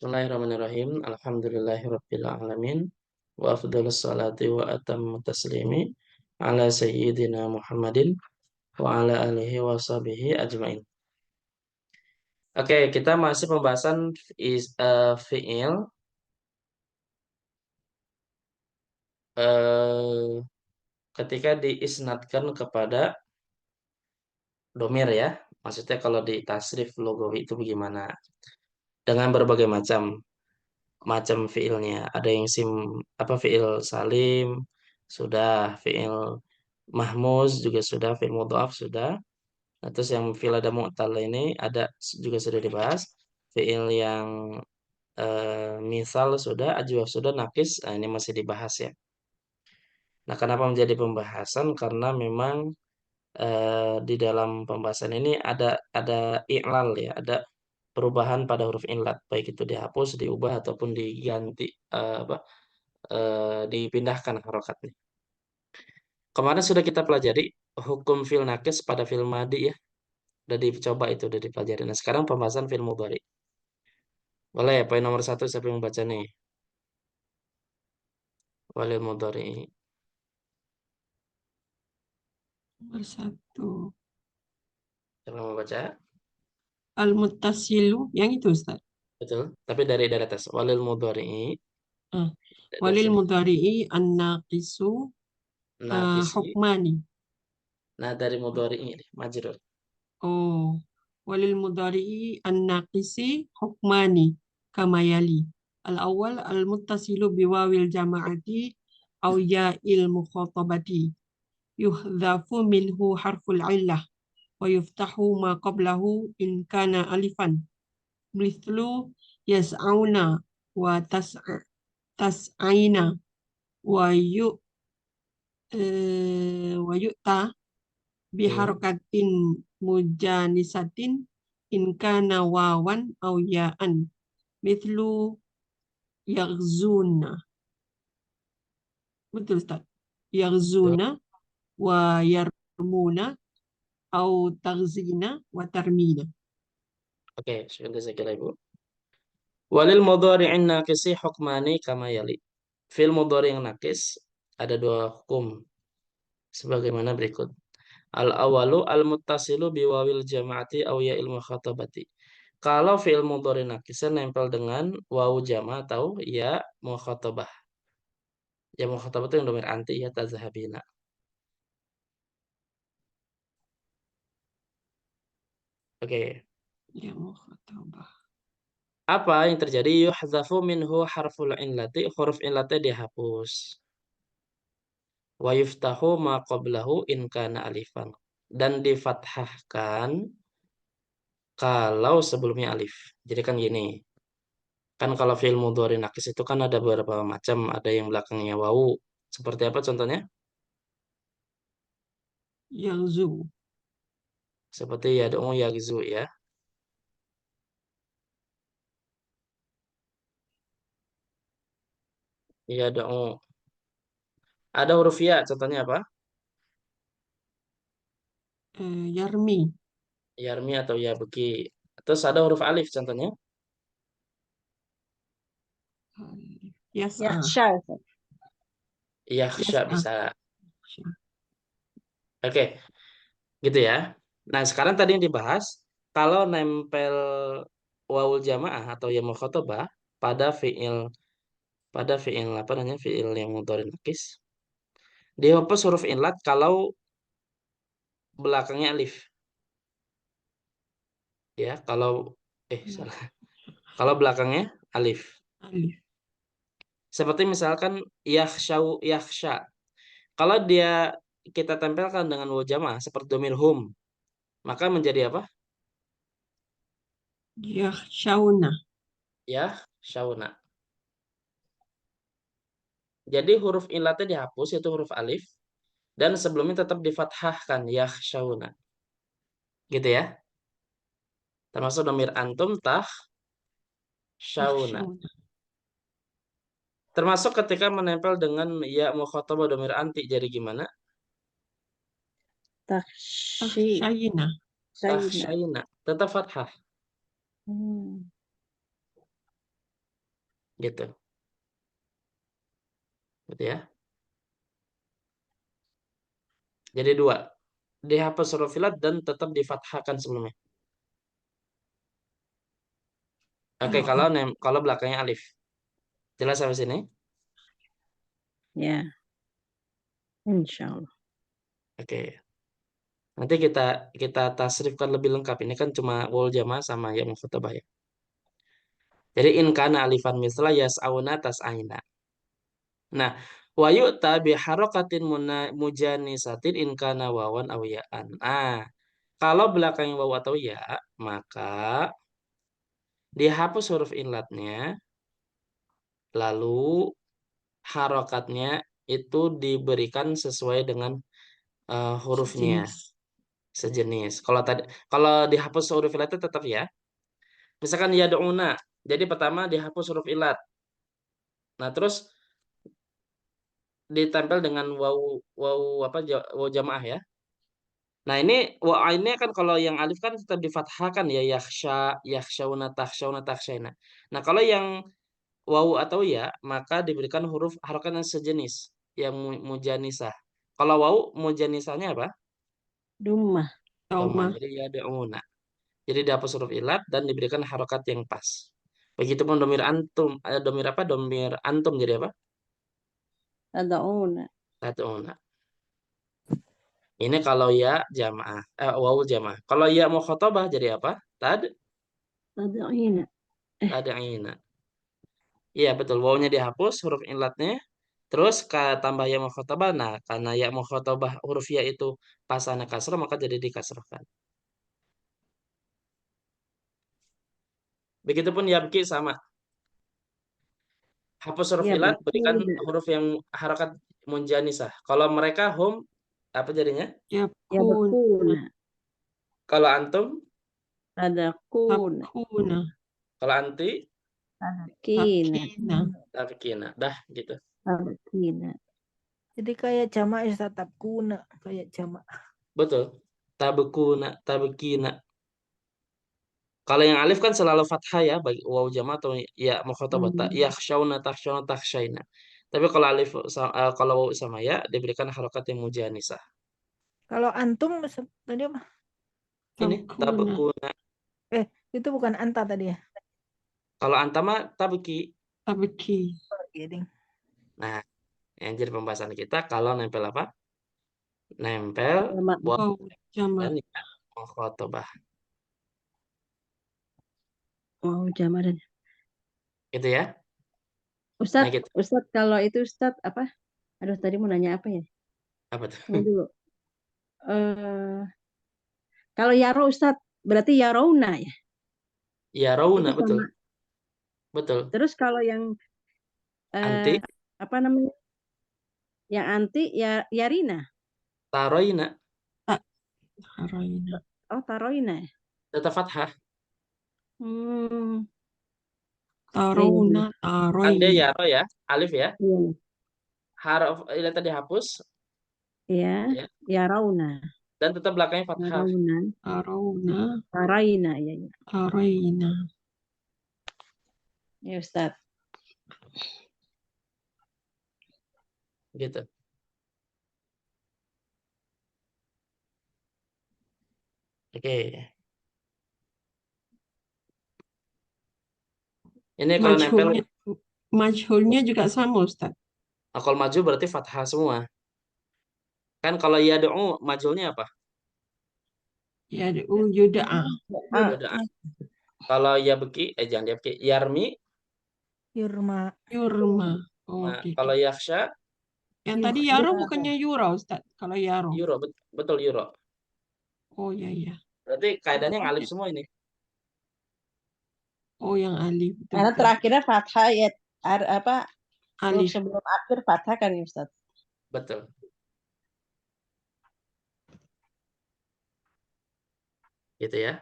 Bismillahirrahmanirrahim. Alhamdulillahirabbil alamin. Wa afdhalus salati wa atammu taslimi ala sayyidina Muhammadin wa ala alihi wa sahbihi ajmain. Oke, kita masih pembahasan fi'il ketika diisnadkan kepada domir ya. Maksudnya kalau di tasrif logawi itu bagaimana? Dengan berbagai macam fiilnya. Ada yang fiil salim sudah, fiil mahmuz juga sudah, fiil mudhaf sudah. Nah, terus yang fiil ada mu'tal ini ada juga sudah dibahas. Fiil yang misal sudah, ajwaf sudah, nakis, nah ini masih dibahas ya. Nah, kenapa menjadi pembahasan? Karena memang di dalam pembahasan ini ada i'lal ya, ada perubahan pada huruf inlat, baik itu dihapus, diubah ataupun diganti dipindahkan harokatnya. Kemarin sudah kita pelajari hukum fil nakis pada fil madi ya. Udah dicoba itu, udah dipelajari. Nah, sekarang pembahasan fil mudhari. Boleh, poin nomor 1 siapa yang membaca nih? Walil mudhari. Nomor 1. Siapa yang membaca? Al-muttasilu, yang itu Ustaz. Betul. Tapi dari atas. Walil mudhari. Ah. Dari Walil sini. mudhari'i an-naqisu Nakisi. hukmani. Nah, dari mudhari ini majrur. Oh, walil mudhari'i an-naqisi hukmani kama yali. Al-awwal al-muttasilu biwawil jama'ati aw ya'il mukhatabati. Yuhdhafu minhu harful illah wa yuftahu ma qablahu in kana alifan. Mithlu yas'auna wa tas'aina wa yu'ta Hmm. biharakatin mujanisatin in kana wawan aw ya'an mithlu yaghzuna. Betul Ustaz. Betul. Yaghzuna wa yarmuna aw taghzina wa tarmina. Oke, sebentar saya kira Ibu. Walil mudhari'in nakisi hukmani kama yali. Fil mudhari yang nakis ada dua hukum sebagaimana berikut. Al awalu al muttasilu biwawil jama'ati aw ya'il mukhatabati. Kalau fi'il mudhari nakisnya nempel dengan wawu jama' atau ya mukhatabah. Ya mukhatabah itu yang domir anti ya tazhabina. Oke. Ya mukhatabah. Apa yang terjadi? Yuhzafu minhu harful illati, huruf illatnya dihapus. Wa yuftahu ma qablahu in kana alifan. Dan difathahkan kalau sebelumnya alif. Jadi kan gini. Kan kalau fi'il mudhari nakis itu kan ada beberapa macam, ada yang belakangnya wawu. Seperti apa contohnya? Yaghzu. Seperti yad'u yaghzu ya. Yad'u. Ada huruf ya, contohnya apa? Yarmi. Yarmi atau yabki. Terus ada huruf alif contohnya? Yas'a. Yakhsha. Yakhsha Yas'a. bisa. Oke, gitu ya. Nah, sekarang tadi yang dibahas kalau nempel wawul jamaah atau ya mukhatabah pada fiil apa namanya? Fiil yang mudhari nakis. Dihapus huruf inlat kalau belakangnya alif. Ya, kalau salah. Kalau belakangnya alif. Alif. Seperti misalkan yakhsha. Kalau dia kita tempelkan dengan wawu jamaah seperti domir hum, maka menjadi apa? Yakhshawna. Yakhshawna. Jadi huruf ilatnya dihapus yaitu huruf alif dan sebelumnya tetap difathahkan yakhshawna. Gitu ya. Termasuk domir antum shauna. Yakhshawna. Termasuk ketika menempel dengan ya mukhatabah domir anti jadi gimana? Takhshi. Takhshayna. Shayna. Takhshayna. Tetap fathah. Hmm. gitu. Gitu ya. Jadi dua. Dihapus huruf illat dan tetap difathahkan sebelumnya. Oke, Kalau kalau belakangnya alif. Jelas sampai sini? Ya, insya Allah. Oke. Nanti kita kita tasrifkan lebih lengkap. Ini kan cuma wal jamaah sama ya mukhatabah ya. Jadi in kana alifan misla yas'auna tas'aina. Nah, wa yu'ta bi harakatin mujanisatin in kana wawan aw ya'an. Kalau belakangnya waw atau ya, maka dihapus huruf illatnya, lalu harokatnya itu diberikan sesuai dengan hurufnya sejenis. sejenis. Kalau dihapus huruf illatnya tetap ya. Misalkan yad'una, jadi pertama dihapus huruf illat. Nah, terus ditempel dengan waw waw apa waw jamaah ya. Nah, ini wa ini kan kalau yang alif kan tetap difathahkan ya yakhshauna takhshauna takhshaina. Nah, kalau yang wawu atau ya, maka diberikan huruf harokat yang sejenis, yang mujanisah. Kalau wawu mujanisahnya apa? Dumah. Dhamma. Doma. Jadi ya dauna. Jadi dihapus huruf ilat dan diberikan harokat yang pas. Begitupun domir antum, domir apa? Domir antum jadi apa? Tada'una. Tad'una. Ini kalau ya jamaah, wawu jamaah. Kalau ya mukhatabah jadi apa? Tada'ina. Tad'ina. Iya betul, wawunya dihapus, huruf ilatnya. Terus tambah ya mukhatabah. Nah, karena ya mukhatabah huruf ya itu pasannya kasrah maka jadi dikasrahkan. Begitupun yabki sama. Hapus huruf Ya, ilat, berikan bakuna. huruf yang harakat munjanisah. Kalau mereka hum apa jadinya? Ya, Yakun. bakuna. Kalau antum, Tadakuna. Takuna. kalau anti, Tadakina. Takina. tabkina. Dah gitu. Tadakina. Jadi kayak jamak ya tetap kuna kayak jamak. Betul. Tabkuna, tabkina. Kalau yang alif kan selalu fathah ya bagi waw jama atau ya mukhatabah ta yakhshauna takhshauna takhshaina. Tapi kalau kalau waw sama ya diberikan harokat yang mujanisah. Kalau antum tadi apa? Ini Tabkuna. tabkuna. Itu bukan anta tadi ya. Kalau antama tabki. Tabki. Oh, iya, ding. Nah, yang jadi pembahasan kita kalau nempel apa? Nempel Jamak. waw Waw dan jamak. ya mukhatabah. Mau jamak dan. Gitu ya. Nah, Ustadz, gitu. Ustadz kalau itu Ustadz apa? Aduh, tadi mau nanya apa ya? Apa tuh? Tunggu dulu. Eh, kalau Yaro Ustadz, berarti Yarouna ya? Ya rauna Itu betul. sama. Betul. Terus kalau yang Anti eh, apa namanya? Yang anti ya Yarina. taroina Haroina. Oh, Taroina ya? tetap fathah. Hmm. Iya, iya, Taruna. iya. Kan dia Taroina. ya ro ya, alif ya. Iya, Harf ilat tadi hapus iya. ya Yarauna. dan tetap belakangnya fathah. Yarauna. Taruna. Taraina, ya, ya. Taroina. Ya, Ustadz. Gitu. Oke. Ini kalau nempel Majhulnya. Majhulnya juga sama Ustaz. akal maju berarti fathah semua. Kan kalau ya do'u majulnya apa? Ya yuda'ah. Ah, Udah. Kalau ya beki, jangan dia beki. Yarmi, Yurma. Yurma. nah, Oke. kalau yaksha, Yang tadi Yaro bukannya Yura Ustaz. Kalau Yaro. euro, betul euro. Oh ya ya. Berarti kaidahnya yang alif semua ini. Oh yang alif. Karena Betul. terakhirnya fathah ya apa huruf Alif. sebelum akhir fathah kan ya Ustaz? Betul. Gitu ya.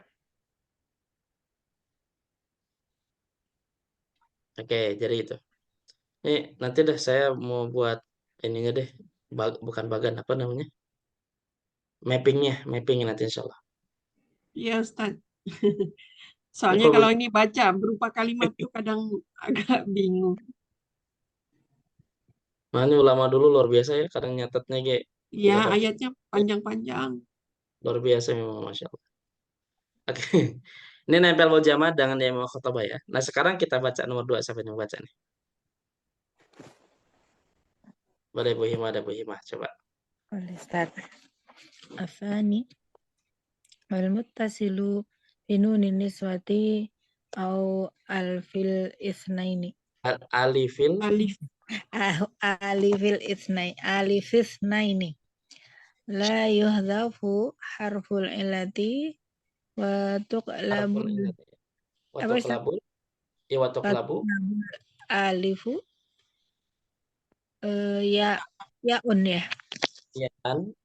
Oke, jadi itu. Ini nanti deh saya mau buat ininya deh. Bukan bagan apa namanya? Mappingnya nanti insya Allah. Ya Ustaz. Soalnya Kalau kalau ini baca berupa kalimat tuh kadang agak bingung. Ini ulama dulu luar biasa ya, kadang nyatetnya kayak Ya, berapa ayatnya panjang-panjang. luar biasa memang, masya Allah. Oke, ini nempel wal jamaah dengan yang mau khutbah ya. Nah sekarang kita baca nomor 2, siapa yang mau baca nih? Boleh Bu Hima, ada Bu Hima, coba. Boleh, Ustaz. Afani wal muttasilu binuni niswati au alfil isnaini. Alifil Alif. Alif isnaini. La yuhdhafu harful illati wa harful tuqlabul ingat ya. apa Watuk Ustaz? labu, ya watuk labu, Alifu ya yaun ya. ya kan?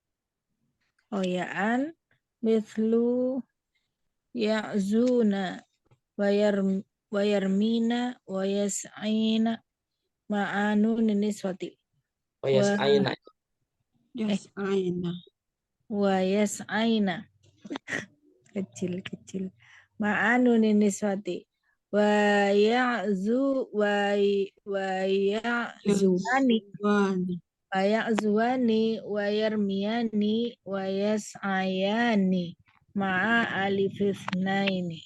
Oh yaan mithlu ya'zuna wa yarmina wa yas'ina ma'anu niswati Oh ya, aina. Yes, aina. wa yas'ina kecil ma'anu niswati wa ya'zu wa ya'zuani Yazwani. wa ya'zuani wa yarmiyani wa yas'ayani ma'a alifisnaini.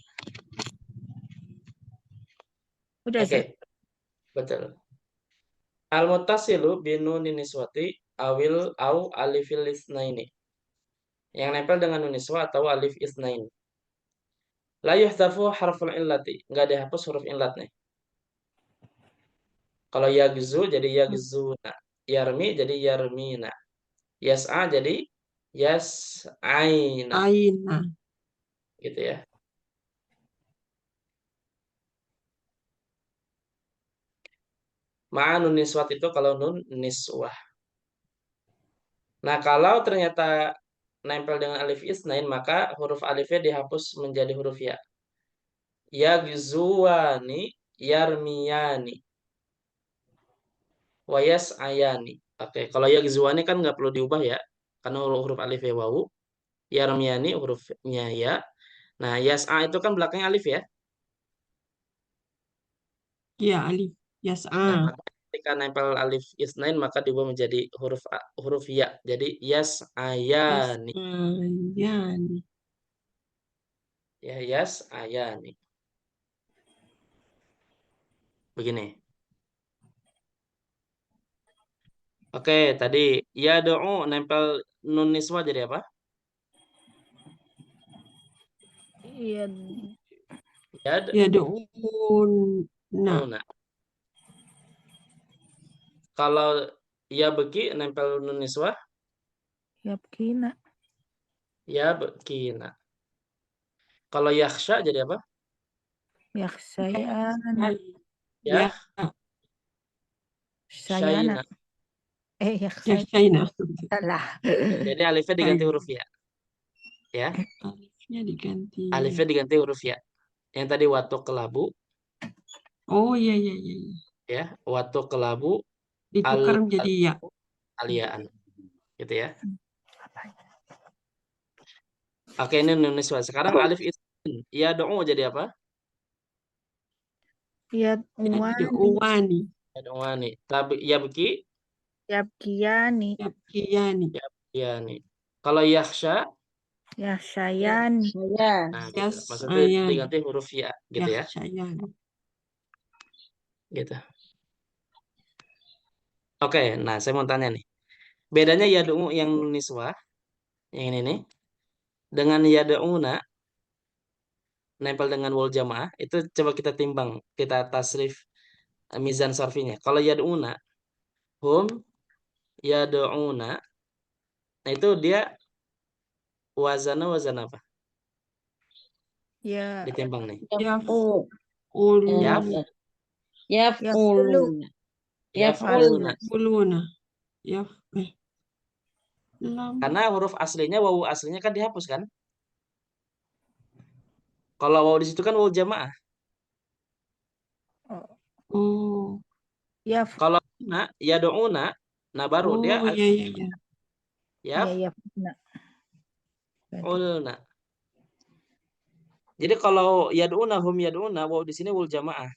Udah Oke, Ustaz? betul. Al-muttasilu binuni niswati au alifil isnaini. Yang nempel dengan nun niswa atau alif isnain. La yuhdafu harful illati. Nggak dihapus huruf illat nih. Kalau yagzu jadi yagzuna. Yarmi jadi yarmina. Yas'a jadi yas'aina. Aina. Gitu ya. Ma'a nun niswat itu kalau nun niswah. Nah, kalau ternyata nempel dengan alif isnain, maka huruf alifnya dihapus menjadi huruf ya. Yagzuwani yarmiyani wayas ayani. Oke, kalau yagzuwani kan nggak perlu diubah ya, karena huruf alifnya wawu. Yarmiyani hurufnya ya. Nah, yas'a itu kan belakangnya alif ya. Ya, alif. Nah, Yas'a. maka ketika nempel alif isnain maka diubah menjadi huruf ya. Jadi yas ayani. Yas'ayani. Ya, yas ayani. Begini. Oke, tadi ya do'u nempel nun niswa jadi apa? Iya. Ya Yad'una. do'una. Kalau ya beki nempel nun niswa, Yabkina. ya bekina. Kalau yakhsha jadi apa? Yaksayana. Ya Ya, Sayana. syayna. Yaksayana. China. Salah. Jadi alifnya diganti huruf ya. Ya, Alifnya diganti. alifnya diganti huruf ya. Yang tadi watu kelabu, Oh, iya, iya, iya. ya, watu kelabu Ditukar menjadi ya. aliaan. Gitu ya. Oke, ini nun niswa. Sekarang alif isnin. Ya do'u jadi apa? Yad'uwani. Yad'uwani. Ya do'ani. Ya beki, Yabkiyani. Yabkiyani. ya nih. Kalau yakhsha, Yaksayani. nah gitu. Maksudnya Yas'ayani. diganti huruf ya, gitu ya. Yakhshayani. Gitu. Oke, nah saya mau tanya nih. Bedanya yad'u yang niswa, yang ini nih, dengan yad'una nempel dengan wal jamaah, itu coba kita timbang, kita tasrif mizan sarfinya. Kalau yad'una, hum yad'una, nah itu dia wazan apa? Ya. Ditimbang nih. Yaf'ulu. Yaf, Yaf'uluna. yaf'uluna. Yaf'uluna. Yaf. Lam. Karena huruf aslinya, wawu aslinya kan dihapus kan? Kalau wawu di situ kan wawu jamaah. Oh. Yaf. Kalau yad'una, nah baru dia Oh, iya, iya, iya. yaf, Ya, yafna. ulna. Jadi kalau yad'una hum yad'una, waw di sini wawul jamaah,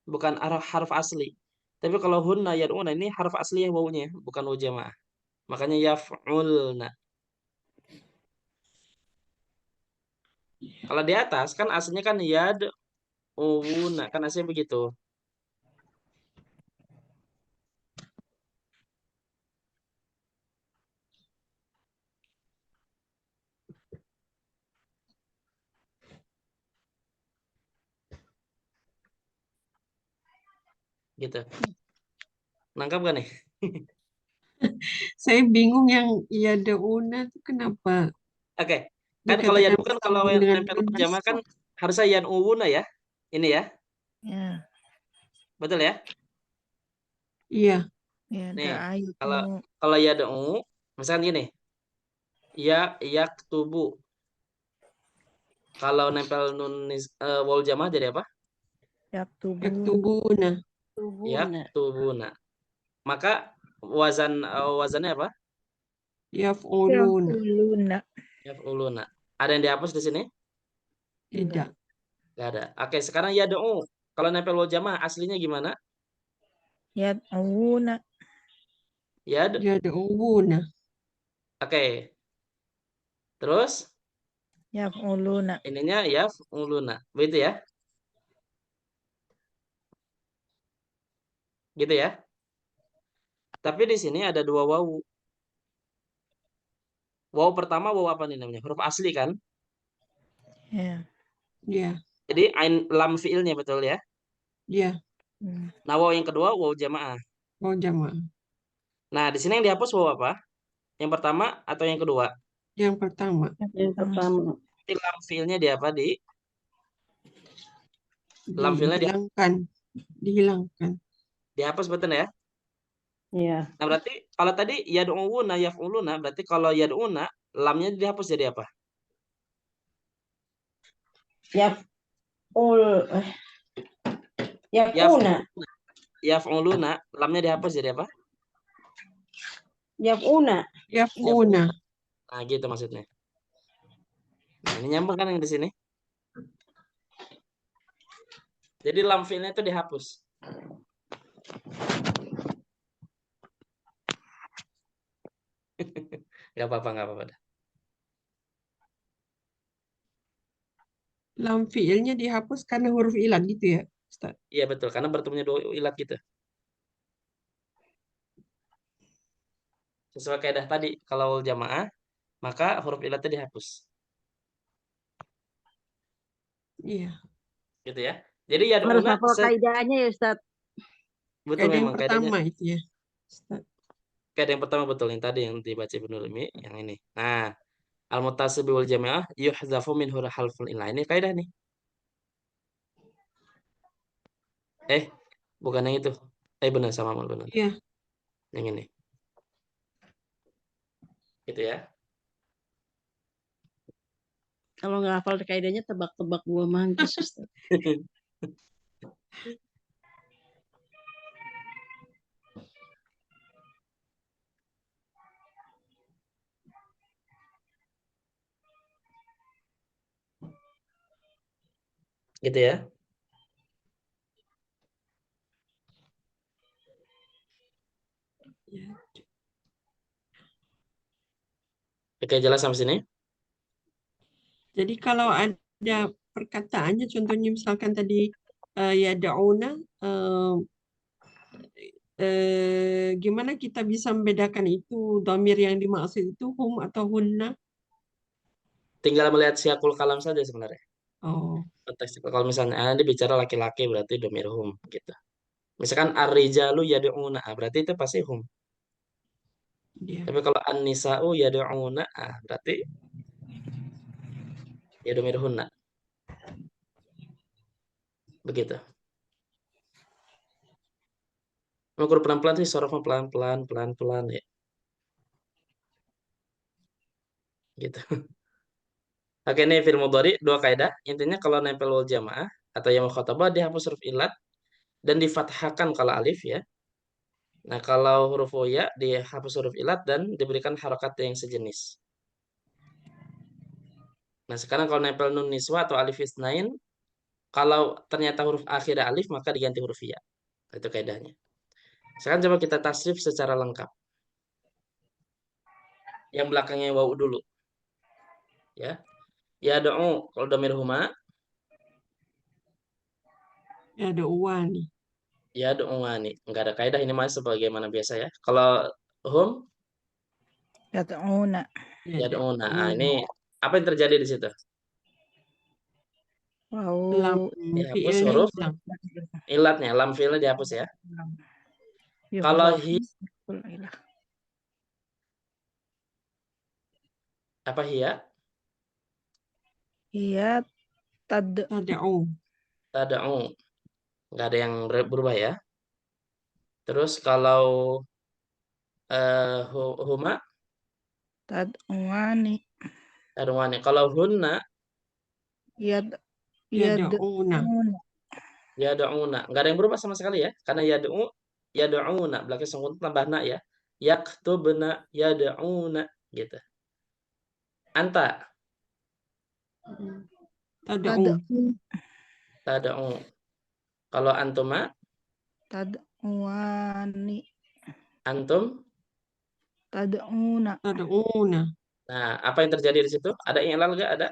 bukan harf asli. Tapi kalau hunna yad'una ini harf asli ya wawunya, bukan waw jamaah. Makanya yaf'ulna. Kalau di atas kan aslinya kan yad'una, kan aslinya begitu. Gitu. Nangkap gak nih? Saya bingung yang yad'una itu kenapa Oke. Kan kalau dikatakan yad'u kan kalau bersambung yang dengan nempel waw hunas? jamaah kan harusnya yan'uwuna ya. Ini ya. Ya, Betul ya? Iya, ya ada Nih, ayat kalau mau. kalau yad'u misalkan gini, yaktubu. Kalau nempel waw jamaah jadi apa? Yaktubun. yaktubuna, Tubuna. Yaktubuna. Maka wazannya apa? yaf'uluna. Yaquluna. Yaf'uluna. Ada yang dihapus di sini? Tidak. Gak ada. Oke, sekarang yad'u. Kalau nempel waw jamaah aslinya gimana? Yad'una. Yad. Yad'una. Oke. Terus Yaf'uluna. ininya yaf'uluna. Begitu ya? Gitu ya. Tapi di sini ada dua wawu. Wawu pertama wawu apa nih namanya? Huruf asli kan? Ya. Ya, Jadi lam fiilnya betul ya. ya, Hmm. Nah, wawu yang kedua wawu jamaah. mau jamaah. Nah, di sini yang dihapus wawu apa? Yang pertama atau yang kedua? Yang pertama, Yang pertama. Jadi lam fiilnya di apa? Di lam fiilnya dihilangkan, dihilangkan. dihapus betul ya? Iya. Nah, berarti kalau tadi yad'una yaf'uluna, berarti kalau yad'una lamnya dihapus jadi apa? Yaf'ul. Yaf'una. Yaf'uluna, lamnya dihapus jadi apa? Yaf'una. Yaf'una. Nah, gitu maksudnya. Nah, ini nyambung kan yang di sini? Jadi lam fiilnya itu dihapus. Gak apa-apa, gak apa-apa. Lam fiilnya dihapus karena huruf ilat gitu ya, Ustaz? Iya betul, karena bertemunya dua ilat gitu. Sesuai kaidah tadi, kalau jamaah, maka huruf ilatnya dihapus. Iya. Gitu ya. Jadi Harus yad'una, hafal kaidahnya ya Ustaz. betul Kaidah yang memang kaidahnya. pertama itu ya, Ustaz. Kaidah yang pertama betul, yang tadi yang dibaca Ibnu Rumi, yang ini. Nah, al-muttasibi wal jami'ah yuhzafu minhu harful ilah. Ini kaidah nih. Bukan yang itu. Benar sama benar. Iya, Yang ini. Gitu ya. Kalau nggak hafal kaidahnya tebak-tebak buah manggis Ustaz. Gitu ya. ya. Oke, jelas sampai sini? Jadi kalau ada perkataannya, contohnya misalkan tadi yad'una, gimana kita bisa membedakan itu dhamir yang dimaksud itu hum atau hunna? Tinggal melihat siakul kalam saja sebenarnya. Oh, Konteks kalau misalnya dia bicara laki-laki berarti domir hum gitu. Misalkan ar-rijalu yad'una, berarti itu pasti hum. dia. Tapi kalau an-nisa'u yad'una, berarti ya domir hunna. Begitu. Mengukur pelan-pelan sih, sorofnya pelan-pelan, pelan-pelan ya. Gitu. Oke, ini fil mudhari dua kaidah. Intinya kalau nempel wal jamaah atau yang mukhatabah dihapus huruf ilat dan difathahkan kalau alif ya. Nah, kalau huruf ya dihapus huruf ilat dan diberikan harokat yang sejenis. Nah, sekarang kalau nempel nun niswa atau alif isnain, kalau ternyata huruf akhirnya alif, maka diganti huruf ya. Itu kaidahnya. Sekarang coba kita tasrif secara lengkap. Yang belakangnya wawu dulu. Ya. Ya do'u, kalau domir huma, Ya ada uang nih. ya do'uani. Enggak ada kaidah, ini masih sebagaimana biasa ya. Kalau hum, Yad'una. Ya ya ada do'una. Nah, uang. ini apa yang terjadi di situ? Lam Wau. Dihapus fiilnya huruf hilang. ilatnya, lam fiilnya dihapus ya. Kalau Yuhdhafu. apa hiya? Iya tad Tad'u. Tada'u. Enggak ada yang berubah ya. Terus kalau huma, tad'uani. tad'uani. Kalau hunna, Yad Ya ada una. yad'una. ya do'una. Enggak ada yang berubah sama sekali ya. Karena ya do'una. Belakang sungguh tambah na ya. Yaktubna, ya do'una. Gitu. Anta, Tad'u. Tad'u. tada'u. Kalau antuma, Tad'uani. antum. Tad'una. Tad'una. Nah, apa yang terjadi di situ? Ada i'lal enggak? Ada.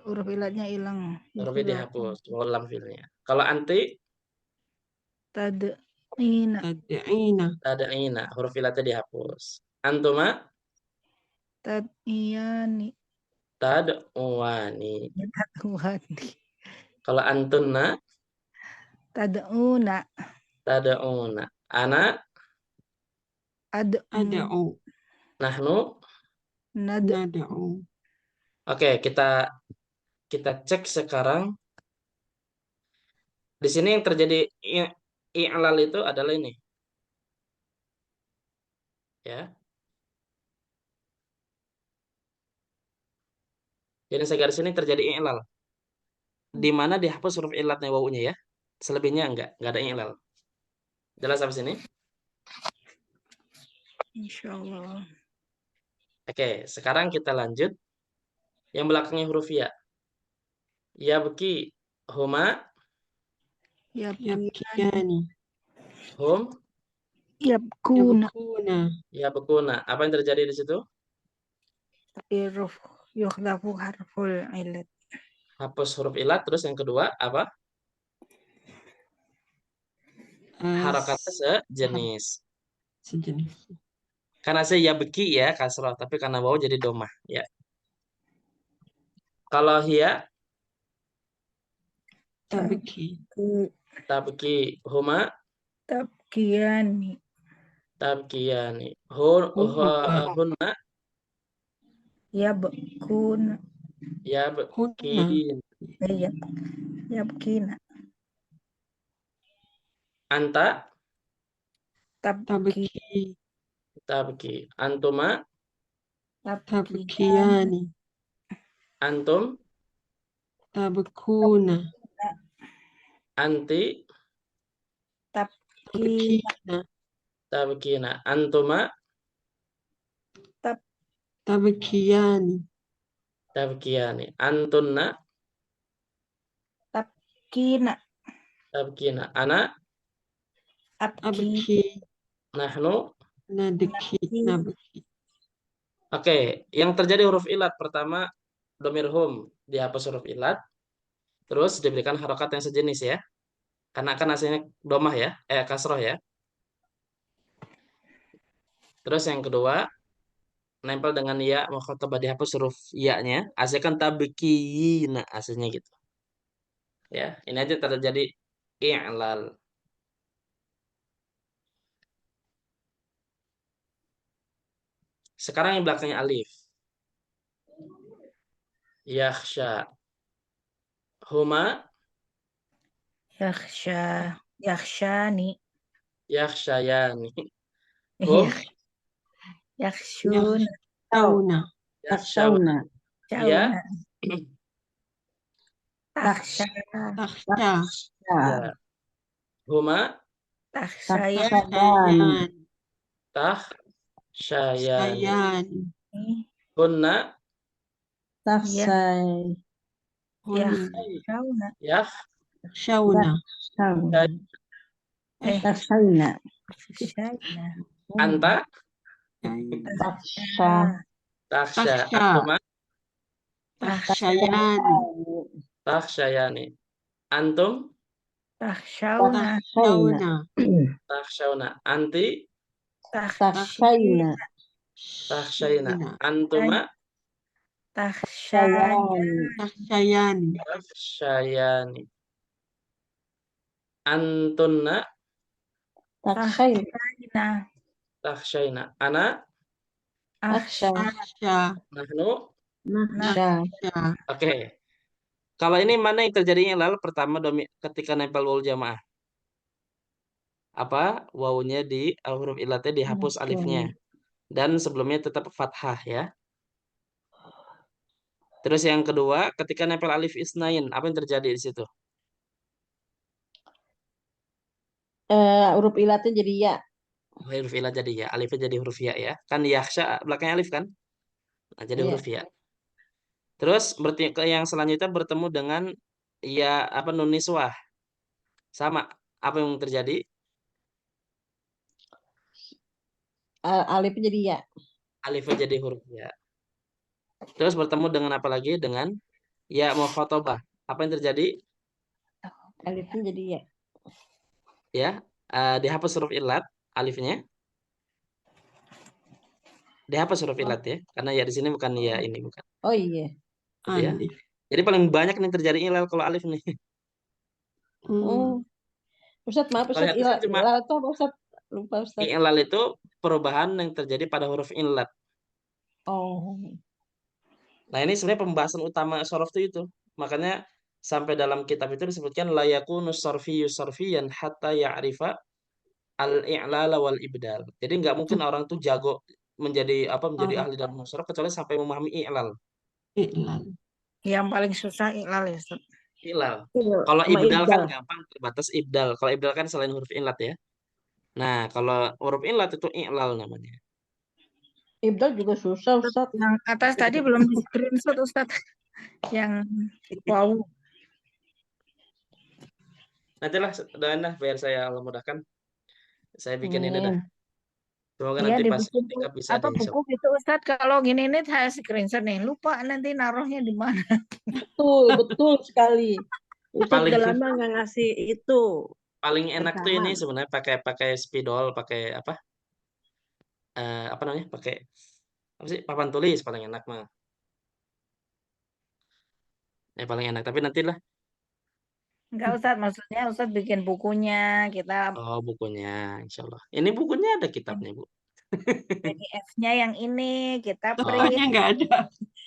Huruf ilatnya hilang. Hurufnya dihapus. Lam fiilnya. Kalau anti, Tad'ina. Tad'ina. tada'ina. Huruf ilatnya dihapus. Antuma, Tad'iyani. tad'uwani. Tad'uani. Kalau antunna, Tad'una. tad'una. Ana, Ad'u. Ad'u. nahnu. Nad'u. Oke, kita cek sekarang. Di sini yang terjadi i'lal itu adalah ini. Ya. Jadi saya garis ini terjadi i'lal. Di mana dihapus huruf ilatnya wawunya ya. Selebihnya enggak ada i'lal. Jelas sampai sini? Insyaallah. Oke, sekarang kita lanjut. Yang belakangnya huruf ya. Ya beki huma, Yabkiyani. hum, Yabkuna. Yabkuna. ya bekuna. Apa yang terjadi di situ? Iruf yuhdhafu harful ilat. Hapus huruf ilat. Terus yang kedua apa? Harokatnya sejenis. Sejenis. Karena saya ya beki ya kasroh, tapi karena wawu jadi domah ya. Kalau hiya, Tabki. tabki huma, Tabkiyani. tabkiyani. Hunna, Yabkuna. ya Hunna. bekin. Iya. Yabkina. Anta, Tabki. Tabki. tabki. Antuma, Tabkiyani. antum, Tabkuna. anti, Tabki. Tabkina. tabkina. Antuma, Tabkiyani. tabkiyani. Antunna, Tabkina. tabkina. Ana, Abki. Abki. nahnu. Nadki. Nabki. Oke, yang terjadi huruf ilat pertama domir hum dihapus huruf ilat, terus diberikan harokat yang sejenis ya, karena kan aslinya domah ya, kasroh ya. Terus yang kedua nempel dengan ya mukhatabah dihapus huruf ya-nya, aslinya kan tabkiyina aslinya gitu. Ya, ini aja terjadi i'lal. Sekarang yang belakangnya alif. Yakhsha. Huma, Yakhsha. Yakhshani. yakhshayani. Hum, Iya. Yakhshun. Tauna. yakhshauna. Ya, Cauna. Takhsha. Takhsha. ya. Huma, Takhshayan. Takhshayan. takhshayani. Sayani. Hunna, Taksai. Ya, Hunna. Shauna. Ya, Shauna. Taksauna. Eh, Taksaina. Shauna. anta, Taksha. taksya, Taksha. antuma, Takshayani. taksyayani, antum, Shauna. Takshauna. taksyauna, anti, Taksaina. taksyaina, Shaina. antuma, Takshaya. Takshayani. taksyayani, antunna, Taksaina. Shaina. taksyaina, ana, Taksha. Aksha. nahnu. Naksha. Naksha. Oke. Kalau ini mana yang terjadi ilal pertama ketika nempel waul jamaah? Apa? Wawunya di huruf ilatnya dihapus alifnya. Dan sebelumnya tetap fathah ya. Terus yang kedua, ketika nempel alif isnain, apa yang terjadi di situ? Huruf ilatnya jadi ya. Huruf ilat jadi ya, alifnya jadi huruf ya ya. Kan yakhsha belakangnya alif kan? Nah, jadi Iya. huruf ya. Terus berarti yang selanjutnya bertemu dengan ya apa nun niswah. Sama. Apa yang terjadi? Alifnya jadi ya. Alifnya jadi huruf ya. Terus bertemu dengan apa lagi? Dengan ya mukhatabah. Apa yang terjadi? Alifnya jadi ya. Ya, dihapus huruf ilat alifnya. Dihapus huruf ilat ya. Karena ya di sini bukan ya ini bukan. Oh iya. Gitu ya. Alif. Jadi paling banyak nih terjadi ilal kalau alif nih. Ustadz, maaf Kalau Ustadz, yang tulisan cuma ilal itu apa Ustadz? Lupa Ustadz. ilal itu perubahan yang terjadi pada huruf ilat. Oh. Nah, ini sebenarnya pembahasan utama sorof itu. Makanya sampai dalam kitab itu disebutkan la yakunu sarfiyyu sarfiyan hatta ya'rifa al-i'lala wal ibdal. Jadi nggak mungkin orang tuh jago menjadi ahli dalam sorof kecuali sampai memahami i'lal. Iqlal. Yang paling susah ilal ya, Ustaz. I'lal. Iya, Kalau sama ibdal kan ibdal. gampang terbatas ibdal. Kalau ibdal kan selain huruf ilat ya. Nah, kalau huruf ilat itu i'lal namanya. Ibdal juga susah Ustadz. Yang atas tadi belum di screenshot Ustaz. Yang wow. Nantilah doain dah biar saya Allah mudahkan. Saya bikin ini dah. Semoga Iya nanti di pas buku ketika bisa apa deh. buku gitu Ustaz. Kalau gini ini saya screenshot nih. Lupa nanti naruhnya di mana. Betul sekali. Ustadz Paling udah lama nggak ngasih itu. paling enak tuh ini Rekaman. sebenarnya pakai spidol, pakai apa namanya? Pakai apa sih? Papan tulis paling enak mah. Ya paling enak, tapi nantilah. Enggak Ustaz, maksudnya Ustaz bikin bukunya. Kita Oh, bukunya insya Allah. Ini bukunya ada kitabnya, Bu. PDF-nya yang ini kita Contohnya print. nggak ada.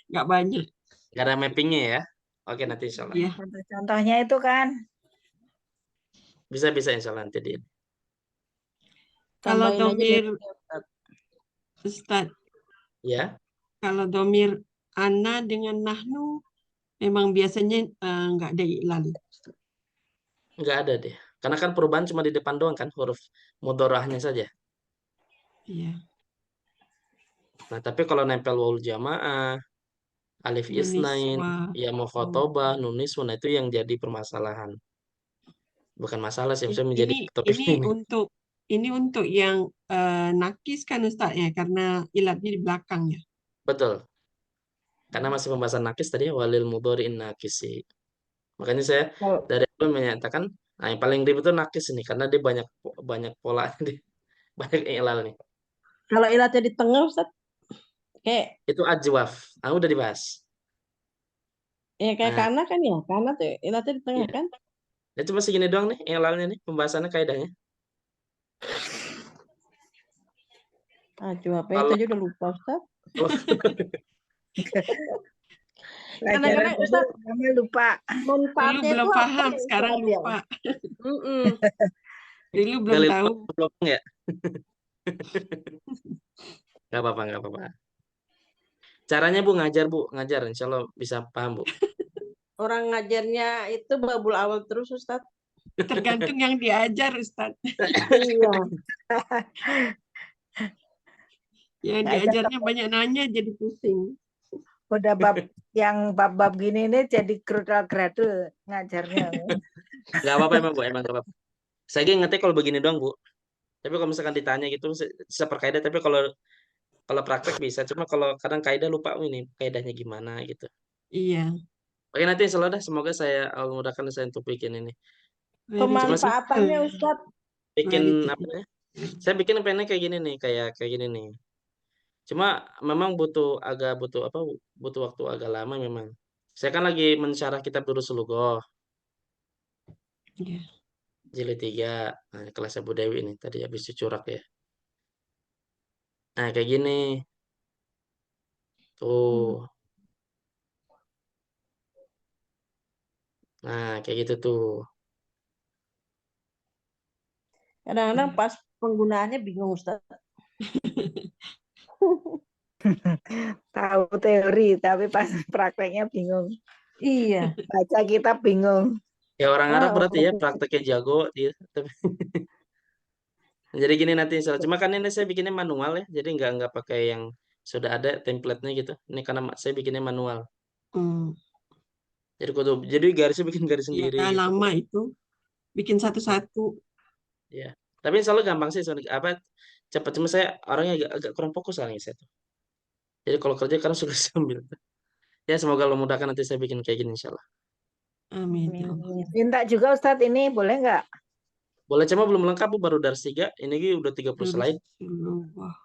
Nggak banyak. Gak ada mappingnya ya. Oke, nanti insya Allah. Iya. Contohnya itu kan. Bisa insya Allah nanti dia. Kalau Tambahin aja domir Ustadz. Ustadz, Ya, kalau domir ana dengan nahnu memang biasanya nggak ada iqlal. nggak ada deh. Karena kan perubahan cuma di depan doang kan, huruf mudorahnya saja. Iya. Nah, tapi kalau nempel waul jamaah, alif isnain, Nuniswa. ya mukhotobah, nun niswa, nah itu yang jadi permasalahan. Bukan masalah sih, saya menjadi topik ini. Ini untuk yang nakis kan Ustaz ya, karena ilatnya di belakang ya. Betul. Karena masih pembahasan nakis tadi walil mudhari'in nakisi. Makanya saya Kalau dari awal menyatakan nah yang paling ribet itu nakis ini karena dia banyak pola banyak ilal nih. kalau ilatnya di tengah Ustadz, kayak Itu ajwaf. Ah, udah dibahas. kayak Nah, kana kan ya, kana tuh ilatnya di tengah iya. kan? Ya cuma segini doang nih ilalnya nih pembahasannya kaidahnya. Aduh, apa itu Kalau aja udah lupa Ustadz. Pelajaran Kadang-kadang tadi Ustadz kami lupa. Dulu manfaatnya belum itu apa paham, ya sekarang Ustadz ya? lupa. Mm-mm. Dulu belum dalil tahu. belum ya? Nggak apa-apa. Caranya Bu ngajar insya Allah bisa paham Bu. Orang ngajarnya itu babul awal terus Ustadz. Tergantung yang diajar Ustaz. Iya. Yang Nggak diajarnya banyak nanya jadi pusing. Udah bab gini nih jadi grutal gradul ngajarnya. Nggak apa-apa emang Bu, emang nggak apa-apa. Saya ngerti kalau begini doang Bu. Tapi kalau misalkan ditanya gitu bisa per kaidah. Tapi kalau praktek bisa. Cuma kalau kadang kaidah lupa ini kaidahnya gimana gitu. Iya. Oke nanti selalu dah. Semoga saya Allah mudahkan saya untuk bikin ini. Mari Cuma sih Pemanfaatannya Ustadz. bikin Mari apa ya? Saya bikin pengennya kayak gini nih, kayak gini nih. Cuma memang butuh apa? Butuh waktu agak lama memang. Saya kan lagi mensyarah kitab Durus Sulugoh, Iya. jilid 3. Nah, kelas Abu Dewi ini tadi habis cucurak ya. Nah, kayak gini. Tuh. Nah, kayak gitu tuh. Kadang-kadang pas penggunaannya bingung Ustaz. Tahu teori tapi pas prakteknya bingung. Iya. Baca kitab bingung. Ya orang Arab berarti ya Oh, prakteknya jago dia. Jadi gini nanti cuma kan ini saya bikinnya manual ya. Jadi nggak pakai yang sudah ada template-nya gitu. Ini karena saya bikinnya manual. Hmm. Jadi garisnya bikin garis Ya, sendiri gitu. lama itu bikin satu-satu. Ya. Tapi insya Allah gampang sih apa cepat cuma saya orangnya agak kurang fokus soalnya saya tuh. Jadi kalau kerja kan suka sambil. Ya semoga Allah mudahkan nanti saya bikin kayak gini insya Allah. Amin ya Allah. Minta juga Ustadz ini boleh nggak? Boleh cuma belum lengkap Bu, baru dari 3. Ini udah 30 slide. Rasulullah.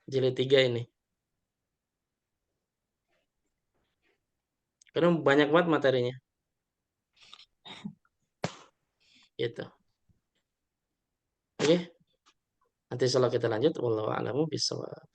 Jilid 3 ini. Karena banyak banget materinya. Gitu. Oke. Nanti insya Allah kita lanjut. Wallahu a'lamu bishawab.